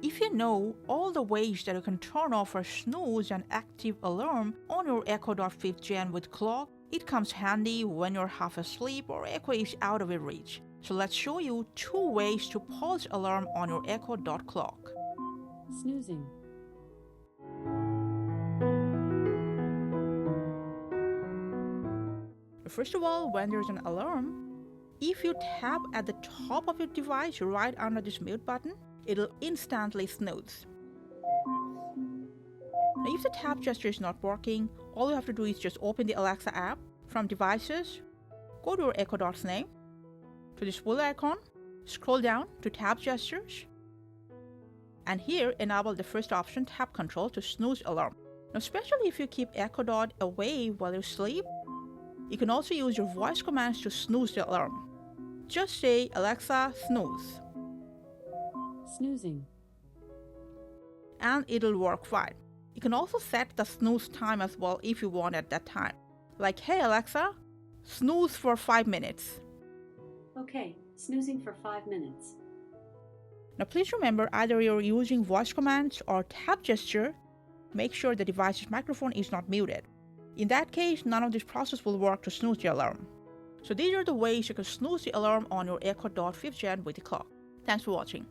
If you know all the ways that you can turn off or snooze an active alarm on your Echo Dot 5th Gen with clock, it comes handy when you're half asleep or Echo is out of your reach. So let's show you 2 ways to pause alarm on your Echo Dot clock. Snoozing. First of all, when there's an alarm, if you tap at the top of your device right under this mute button, it'll instantly snooze. Now, if the tap gesture is not working, all you have to do is just open the Alexa app from Devices, go to your Echo Dot's name, to this wheel icon, scroll down to Tap Gestures, and here enable the first option, Tap Control, to snooze alarm. Now, especially if you keep Echo Dot away while you sleep, you can also use your voice commands to snooze the alarm. Just say, Alexa, snooze. Snoozing. And it'll work fine. You can also set the snooze time as well if you want at that time. Like, hey Alexa, snooze for 5 minutes. Okay, snoozing for 5 minutes. Now please remember, either you're using voice commands or tap gesture, make sure the device's microphone is not muted. In that case, none of this process will work to snooze the alarm. So these are the ways you can snooze the alarm on your Echo Dot 5th Gen with the clock. Thanks for watching.